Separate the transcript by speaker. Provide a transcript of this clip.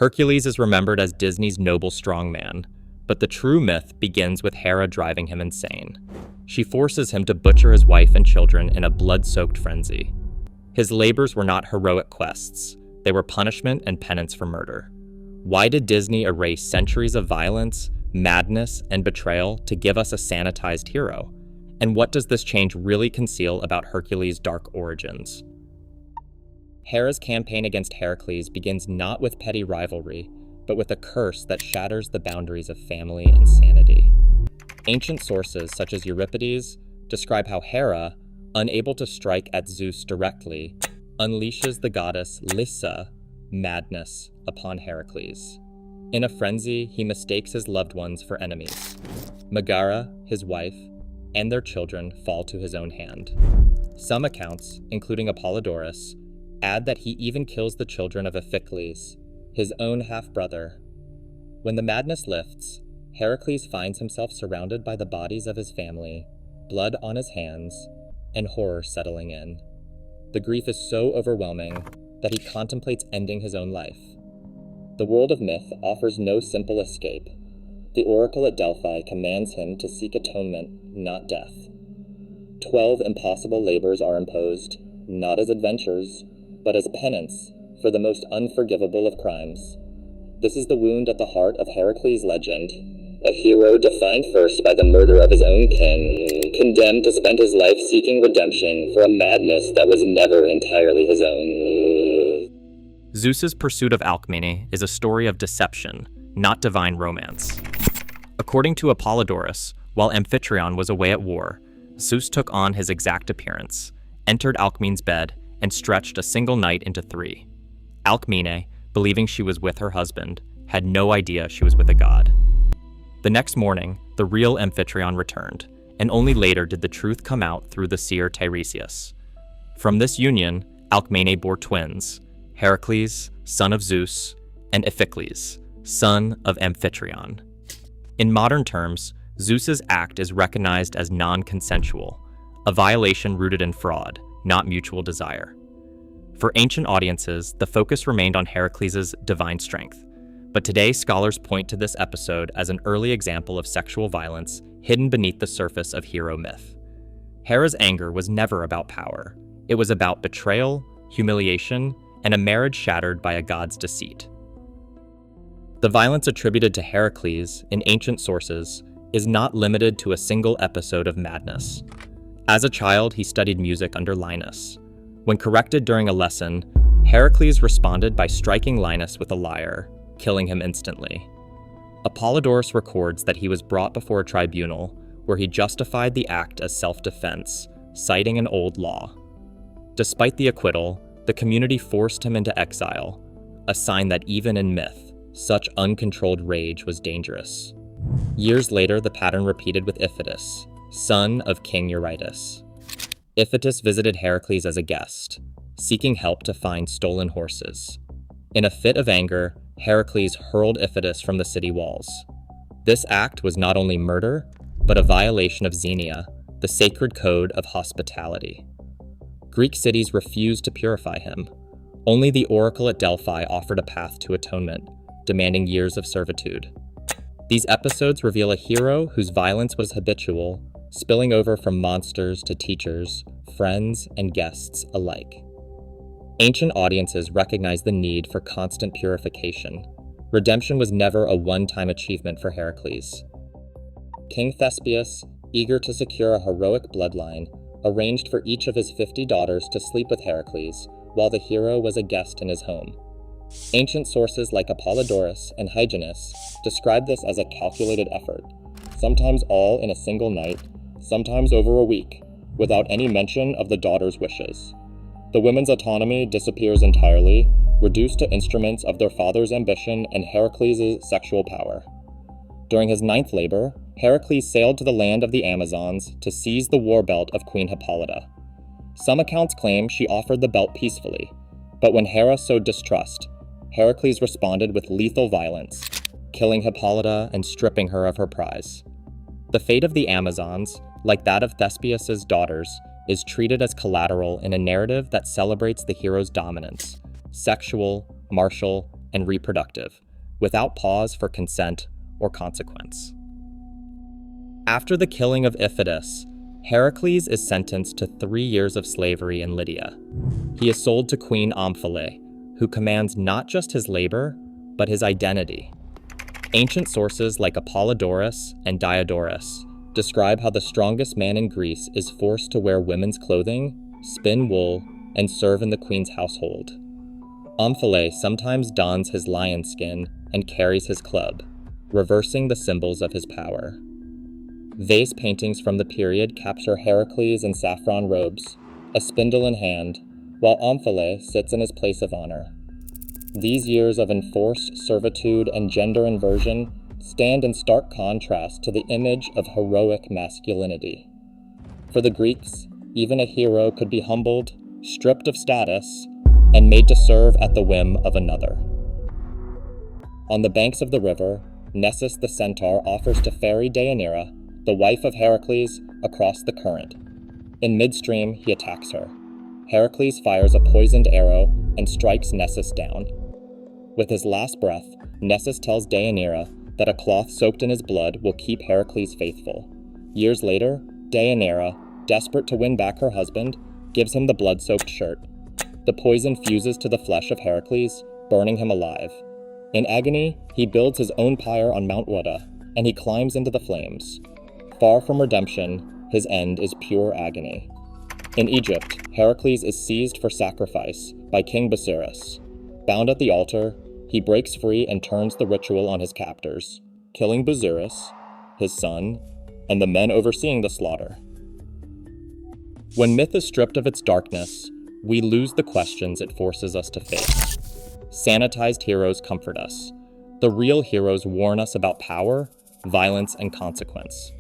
Speaker 1: Hercules is remembered as Disney's noble strongman, but the true myth begins with Hera driving him insane. She forces him to butcher his wife and children in a blood-soaked frenzy. His labors were not heroic quests, they were punishment and penance for murder. Why did Disney erase centuries of violence, madness, and betrayal to give us a sanitized hero? And what does this change really conceal about Hercules' dark origins? Hera's campaign against Heracles begins not with petty rivalry, but with a curse that shatters the boundaries of family and sanity. Ancient sources, such as Euripides, describe how Hera, unable to strike at Zeus directly, unleashes the goddess Lyssa, madness, upon Heracles. In a frenzy, he mistakes his loved ones for enemies. Megara, his wife, and their children fall to his own hand. Some accounts, including Apollodorus, add that he even kills the children of Iphicles, his own half-brother. When the madness lifts, Heracles finds himself surrounded by the bodies of his family, blood on his hands, and horror settling in. The grief is so overwhelming that he contemplates ending his own life. The world of myth offers no simple escape. The oracle at Delphi commands him to seek atonement, not death. 12 impossible labors are imposed, not as adventures, but as penance for the most unforgivable of crimes. This is the wound at the heart of Heracles' legend, a hero defined first by the murder of his own kin, condemned to spend his life seeking redemption for a madness that was never entirely his own. Zeus's pursuit of Alcmene is a story of deception, not divine romance. According to Apollodorus, while Amphitryon was away at war, Zeus took on his exact appearance, entered Alcmene's bed, and stretched a single night into 3. Alcmene, believing she was with her husband, had no idea she was with a god. The next morning, the real Amphitryon returned, and only later did the truth come out through the seer Tiresias. From this union, Alcmene bore twins, Heracles, son of Zeus, and Iphicles, son of Amphitryon. In modern terms, Zeus's act is recognized as non-consensual, a violation rooted in fraud, not mutual desire. For ancient audiences, the focus remained on Heracles' divine strength, but today scholars point to this episode as an early example of sexual violence hidden beneath the surface of hero myth. Hera's anger was never about power. It was about betrayal, humiliation, and a marriage shattered by a god's deceit. The violence attributed to Heracles in ancient sources is not limited to a single episode of madness. As a child, he studied music under Linus. When corrected during a lesson, Heracles responded by striking Linus with a lyre, killing him instantly. Apollodorus records that he was brought before a tribunal where he justified the act as self-defense, citing an old law. Despite the acquittal, the community forced him into exile, a sign that even in myth, such uncontrolled rage was dangerous. Years later, the pattern repeated with Iphitus, son of King Eurytus. Iphitus visited Heracles as a guest, seeking help to find stolen horses. In a fit of anger, Heracles hurled Iphitus from the city walls. This act was not only murder, but a violation of Xenia, the sacred code of hospitality. Greek cities refused to purify him. Only the oracle at Delphi offered a path to atonement, demanding years of servitude. These episodes reveal a hero whose violence was habitual, spilling over from monsters to teachers, friends, and guests alike. Ancient audiences recognized the need for constant purification. Redemption was never a one-time achievement for Heracles. King Thespius, eager to secure a heroic bloodline, arranged for each of his 50 daughters to sleep with Heracles, while the hero was a guest in his home. Ancient sources like Apollodorus and Hyginus describe this as a calculated effort, sometimes all in a single night, sometimes over a week, without any mention of the daughters' wishes. The women's autonomy disappears entirely, reduced to instruments of their father's ambition and Heracles' sexual power. During his 9th labor, Heracles sailed to the land of the Amazons to seize the war belt of Queen Hippolyta. Some accounts claim she offered the belt peacefully, but when Hera sowed distrust, Heracles responded with lethal violence, killing Hippolyta and stripping her of her prize. The fate of the Amazons, like that of Thespius' daughters, is treated as collateral in a narrative that celebrates the hero's dominance, sexual, martial, and reproductive, without pause for consent or consequence. After the killing of Iphitus, Heracles is sentenced to 3 years of slavery in Lydia. He is sold to Queen Omphale, who commands not just his labor, but his identity. Ancient sources like Apollodorus and Diodorus describe how the strongest man in Greece is forced to wear women's clothing, spin wool, and serve in the queen's household. Omphale sometimes dons his lion skin and carries his club, reversing the symbols of his power. Vase paintings from the period capture Heracles in saffron robes, a spindle in hand, while Omphale sits in his place of honor. These years of enforced servitude and gender inversion stand in stark contrast to the image of heroic masculinity. For the Greeks, even a hero could be humbled, stripped of status, and made to serve at the whim of another. On the banks of the river, Nessus the centaur offers to ferry Deianira, the wife of Heracles, across the current. In midstream, he attacks her. Heracles fires a poisoned arrow and strikes Nessus down. With his last breath, Nessus tells Deianira that a cloth soaked in his blood will keep Heracles faithful. Years later, Deianira, desperate to win back her husband, gives him the blood-soaked shirt. The poison fuses to the flesh of Heracles, burning him alive. In agony, he builds his own pyre on Mount Wada, and he climbs into the flames. Far from redemption, his end is pure agony. In Egypt, Heracles is seized for sacrifice by King Busiris. Bound at the altar, he breaks free and turns the ritual on his captors, killing Busiris, his son, and the men overseeing the slaughter. When myth is stripped of its darkness, we lose the questions it forces us to face. Sanitized heroes comfort us. The real heroes warn us about power, violence, and consequence.